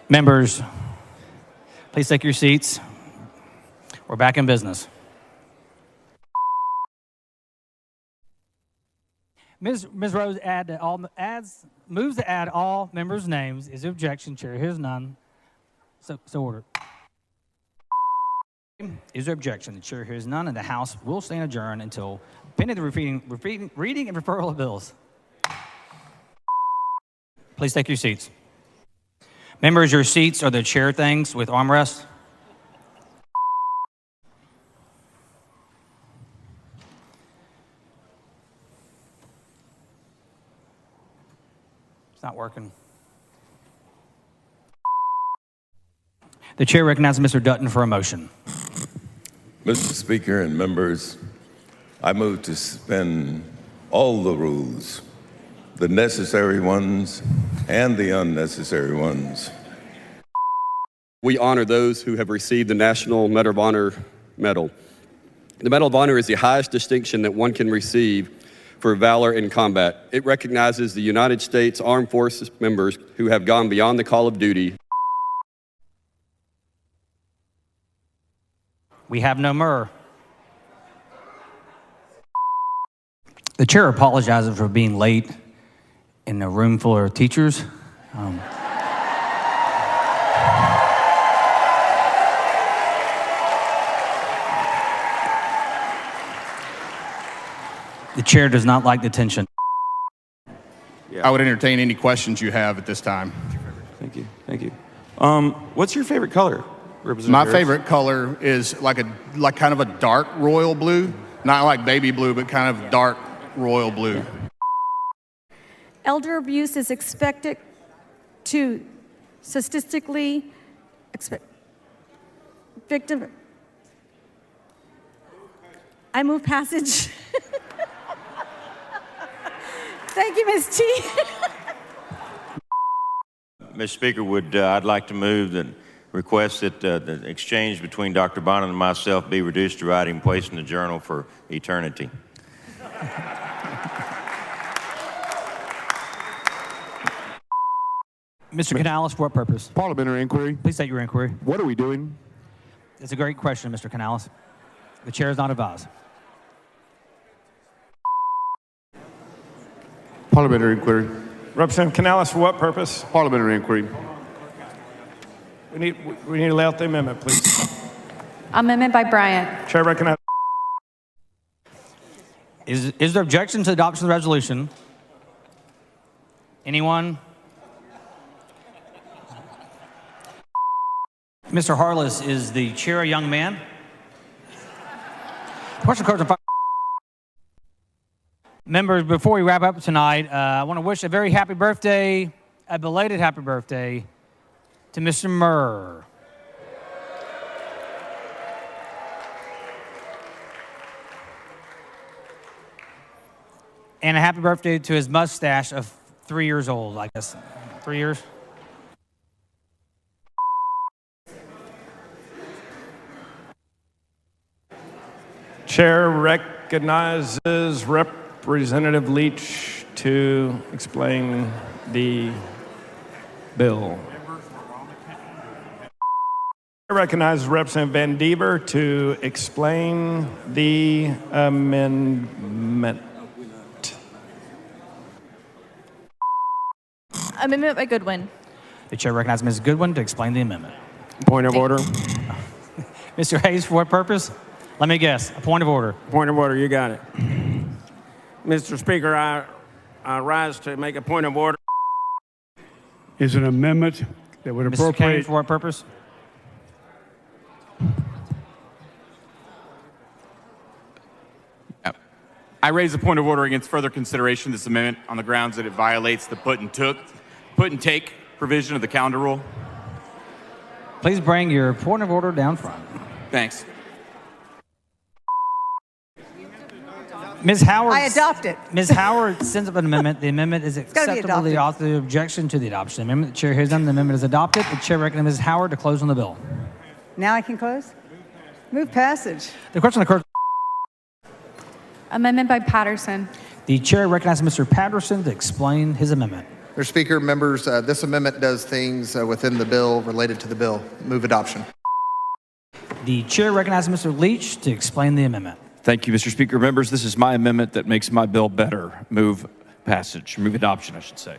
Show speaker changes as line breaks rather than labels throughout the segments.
Members, please take your seats. We're back in business. Ms. Rose moves to add all members' names. Is there objection? Chair hears none. So ordered. Is there objection? The chair hears none, and the House will stand adjourned until pending the reading and referral of bills. Please take your seats. Members, your seats are the chair things with armrests. It's not working. The chair recognizes Mr. Dutton for a motion.
Mr. Speaker and members, I move to suspend all the rules, the necessary ones and the unnecessary ones.
We honor those who have received the National Medal of Honor medal. The Medal of Honor is the highest distinction that one can receive for valor in combat. It recognizes the United States Armed Forces members who have gone beyond the call of duty.
We have no myrrh. The chair apologizes for being late in a room full of teachers. The chair does not like the tension.
I would entertain any questions you have at this time.
Thank you. Thank you. What's your favorite color?
My favorite color is like kind of a dark royal blue, not like baby blue, but kind of dark royal blue.
Elder abuse is expected to statistically victim. I move passage. Thank you, Ms. T.
Mr. Speaker, I'd like to move and request that the exchange between Dr. Bonham and myself be reduced to writing placed in the journal for eternity.
Mr. Canales, for what purpose?
Parliamentary inquiry.
Please state your inquiry.
What are we doing?
It's a great question, Mr. Canales. The chair is not advised.
Parliamentary inquiry.
Representative Canales, for what purpose?
Parliamentary inquiry.
We need to lay out the amendment, please.
Amendment by Bryant.
Chair recognizes.
Is there objection to the adoption of the resolution? Anyone? Mr. Harless, is the chair a young man? Question cards on fire. Members, before we wrap up tonight, I want to wish a very happy birthday, a belated happy birthday, to Mr. Murr. And a happy birthday to his mustache of 3 years old, I guess. 3 years?
Chair recognizes Representative Leach to explain the bill. I recognize Representative Van Dever to explain the amendment.
Amendment by Goodwin.
The chair recognizes Ms. Goodwin to explain the amendment.
Point of order.
Mr. Hayes, for what purpose? Let me guess, a point of order.
Point of order, you got it. Mr. Speaker, I rise to make a point of order.
Is an amendment that would
Mr.
appropriate.
Kane, for what purpose?
I raise a point of order against further consideration of this amendment on the grounds that it violates the put and take provision of the calendar rule.
Please bring your point of order down front.
Thanks.
Ms. Howard.
I adopt it.
Ms. Howard sends up an amendment. The amendment is acceptable to the author. The objection to the adoption. The amendment, the chair hears none. The amendment is adopted. The chair recognizes Ms. Howard to close on the bill.
Now I can close? Move passage.
The question occurs.
Amendment by Patterson.
The chair recognizes Mr. Patterson to explain his amendment.
Mr. Speaker, members, this amendment does things within the bill related to the bill. Move adoption.
The chair recognizes Mr. Leach to explain the amendment.
Thank you, Mr. Speaker. Members, this is my amendment that makes my bill better. Move passage, move adoption, I should say.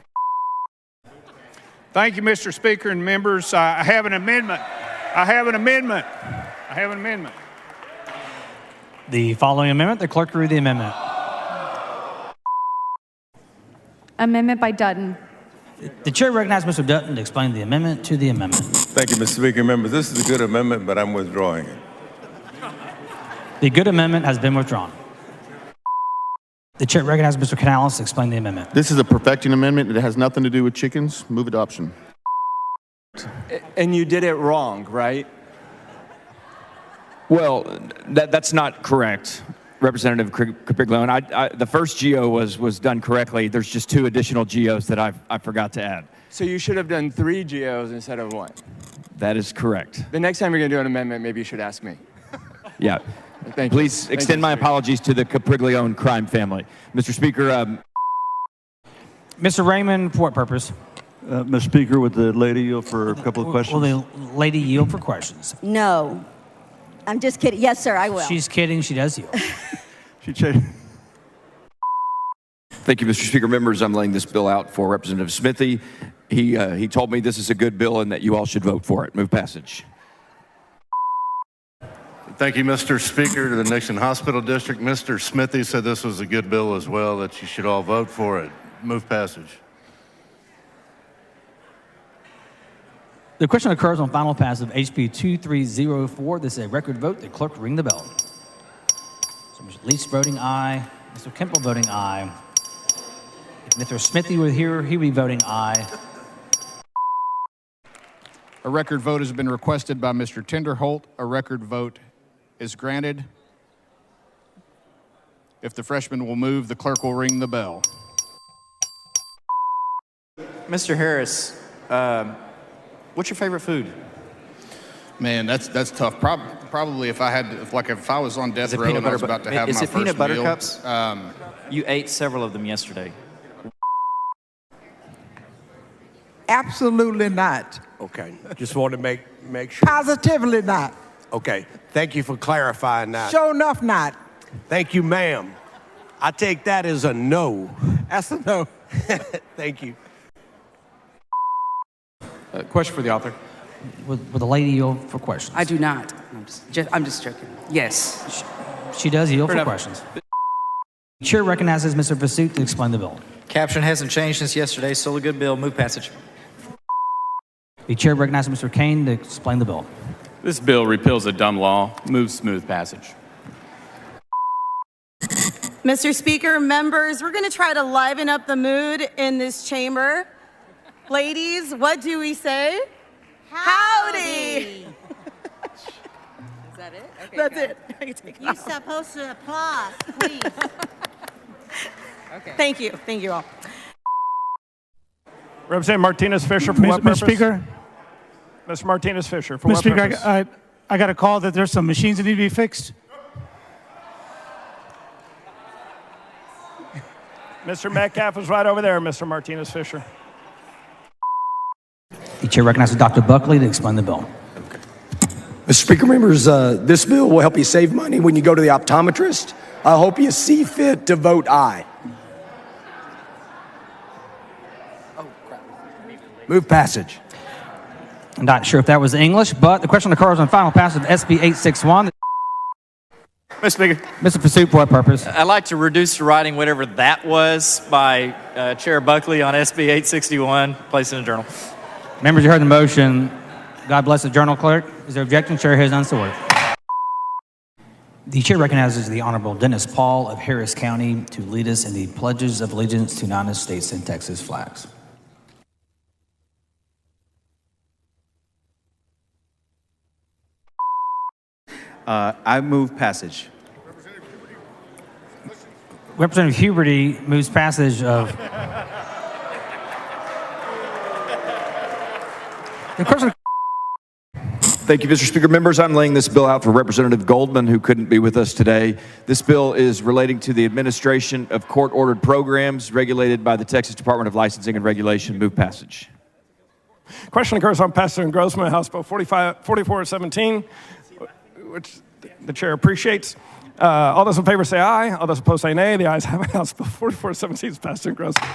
Thank you, Mr. Speaker and members. I have an amendment.
The following amendment, the clerk will read the amendment.
Amendment by Dutton.
The chair recognizes Mr. Dutton to explain the amendment to the amendment.
Thank you, Mr. Speaker. Members, this is a good amendment, but I'm withdrawing it.
The good amendment has been withdrawn. The chair recognizes Mr. Canales to explain the amendment.
This is a perfecting amendment. It has nothing to do with chickens. Move adoption.
And you did it wrong, right?
Well, that's not correct, Representative Capriglione. The first GO was done correctly. There's just 2 additional GOs that I forgot to add.
So you should have done 3 GOs instead of 1.
That is correct.
The next time you're going to do an amendment, maybe you should ask me.
Yeah.
Thank you.
Please extend my apologies to the Capriglione crime family. Mr. Speaker.
Mr. Raymond, for what purpose?
Mr. Speaker, would the lady yield for a couple of questions?
Will the lady yield for questions?
No. I'm just kidding. Yes, sir, I will.
She's kidding. She does yield.
Thank you, Mr. Speaker. Members, I'm laying this bill out for Representative Smithy. He told me this is a good bill and that you all should vote for it. Move passage.
Thank you, Mr. Speaker. To the Nixon Hospital District, Mr. Smithy said this was a good bill as well, that you should all vote for it. Move passage.
The question occurs on final pass of HB 2304. This is a record vote. The clerk will ring the bell. So Mr. Leach voting aye. Mr. Kemple voting aye. If Mr. Smithy were here, he would be voting aye.
A record vote has been requested by Mr. Tenderholt. A record vote is granted. If the freshman will move, the clerk will ring the bell.
Mr. Harris, what's your favorite food?
Man, that's tough. Probably if I was on death row and I was about to have my first meal.
Is it peanut butter cups? You ate several of them yesterday.
Absolutely not.
Okay, just want to make sure.
Positively not.
Okay, thank you for clarifying that.
Sure enough not.
Thank you, ma'am. I take that as a no.
That's a no.
Thank you.
Question for the author.
Will the lady yield for questions?
I do not. I'm just joking. Yes.
She does yield
Fair
for
enough.
questions. The chair recognizes Mr. Vasut to explain the bill.
Caption hasn't changed since yesterday. Still a good bill. Move passage.
The chair recognizes Mr. Kane to explain the bill.
This bill repeals a dumb law. Move smooth passage.
Mr. Speaker, members, we're going to try to liven up the mood in this chamber. Ladies, what do we say? Howdy!
Is that it? Okay,
That's it. I can take it
You're
off.
supposed to applaud, please.
Okay. Thank you. Thank you all.
Representative Martinez-Fisher, for what purpose?
Mr. Speaker.
Mr. Martinez-Fisher, for
Mr.
what
Speaker,
purpose?
I got a call that there's some machines that need to be fixed.
Mr. Metcalf is right over there, Mr. Martinez-Fisher.
The chair recognizes Dr. Buckley to explain the bill.
Mr. Speaker, members, this bill will help you save money when you go to the optometrist. I hope you see fit to vote aye. Move passage.
I'm not sure if that was English, but the question occurs on final pass of SB 861.
Mr. Speaker.
Mr. Pursuit, for what purpose?
I'd like to reduce to writing whatever that was by Chair Buckley on SB 861. Place in the journal.
Members, you heard the motion. God bless the journal clerk. Is there objection? Chair hears none, so ordered. The chair recognizes the Honorable Dennis Paul of Harris County to lead us in the pledges of allegiance to United States and Texas flags.
I move passage.
Representative Huberty moves passage of. The question.
Thank you, Mr. Speaker. Members, I'm laying this bill out for Representative Goldman, who couldn't be with us today. This bill is relating to the administration of court-ordered programs regulated by the Texas Department of Licensing and Regulation. Move passage.
Question occurs on passage and Grossman, House Bill 4417, which the chair appreciates. All those in favor say aye. All those opposed say nay. The ayes have it. House Bill 4417 is passed and Grossman.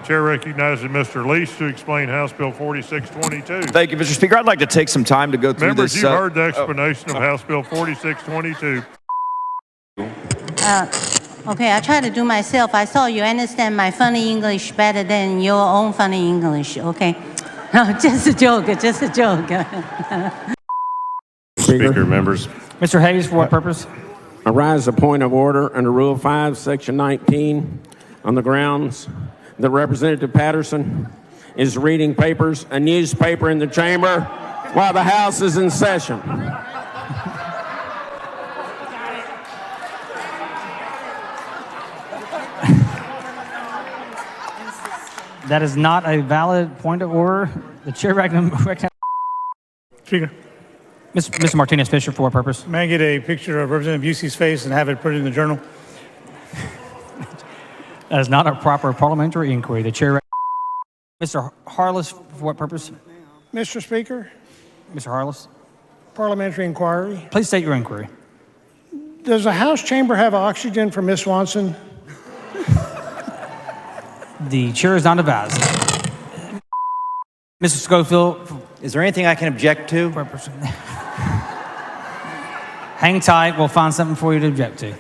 Chair recognizes Mr. Lease to explain House Bill 4622.
Thank you, Mr. Speaker. I'd like to take some time to go through
Members,
this.
you've heard the explanation of House Bill 4622.
Okay, I try to do myself. I saw you understand my funny English better than your own funny English, okay? No, just a joke, just a joke.
Speaker,
members.
Mr. Hayes, for what purpose?
I rise a point of order under Rule 5, Section 19, on the grounds that Representative Patterson is reading a newspaper in the chamber while the House is in session.
That is not a valid point of order. The chair recognizes.
Speaker.
Mr. Martinez Fisher, for what purpose?
May I get a picture of Representative Busey's face and have it put in the journal?
That is not a proper parliamentary inquiry. The chair. Mr. Harless, for what purpose?
Mr. Speaker,
Mr. Harless,
parliamentary inquiry.
please state your inquiry.
Does the House chamber have oxygen for Miss Swanson?
The chair is not advised. Mr. Schofield.
Is there anything I can object to?
Hang tight. We'll find something for you to object to.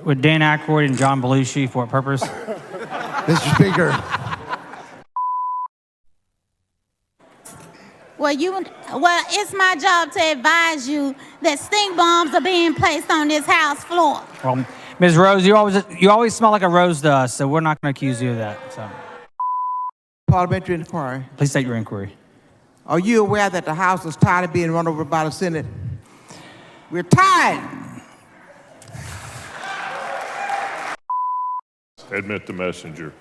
With Dan Aykroyd and John Belushi, for what purpose?
Mr. Speaker.
Well, it's my job to advise you that stink bombs are being placed on this House floor.
Well, Ms. Rose, you always smell like a rose to us, so we're not going to accuse you of that. So,
Parliamentary inquiry.
please state your inquiry.
Are you aware that the House is tired of being run over by the Senate? We're tired.
Admit the messenger.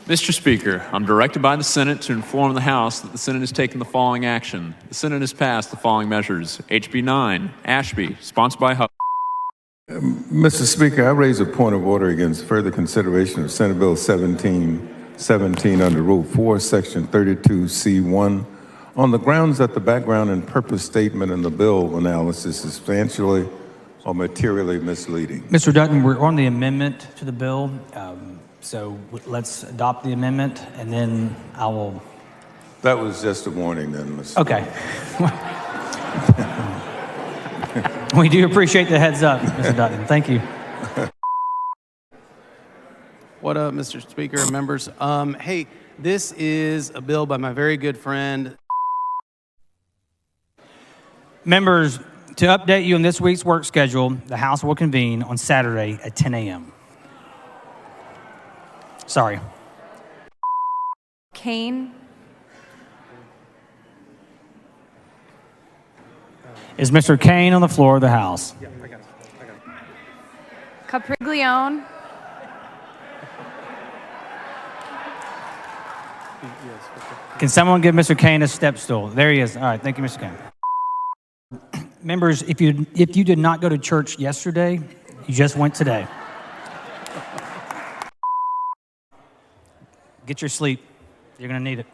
Mr. Speaker, I'm directed by the Senate to inform the House that the Senate has taken the following action. The Senate has passed the following measures. HB 9, Ashby, sponsored by Huff.
Mr. Speaker, I raise a point of order against further consideration of Senate Bill 1717 under Rule 4, Section 32C1, on the grounds that the background and purpose statement in the bill analysis is substantially or materially misleading.
Mr. Dutton, we're on the amendment to the bill, so let's adopt the amendment, and then I will...
That was just a warning then, Mr.
Okay. We do appreciate the heads up, Mr. Dutton. Thank you.
What up, Mr. Speaker, members? Hey, this is a bill by my very good friend.
Members, to update you on this week's work schedule, the House will convene on Saturday at 10 a.m. Sorry.
Kane.
Is Mr. Kane on the floor of the House?
Yeah, I got it.
Capriglione.
Can someone give Mr. Kane a step stool? There he is. All right, thank you, Mr. Kane. Members, if you did not go to church yesterday, you just went today. Get your sleep. You're going to need it.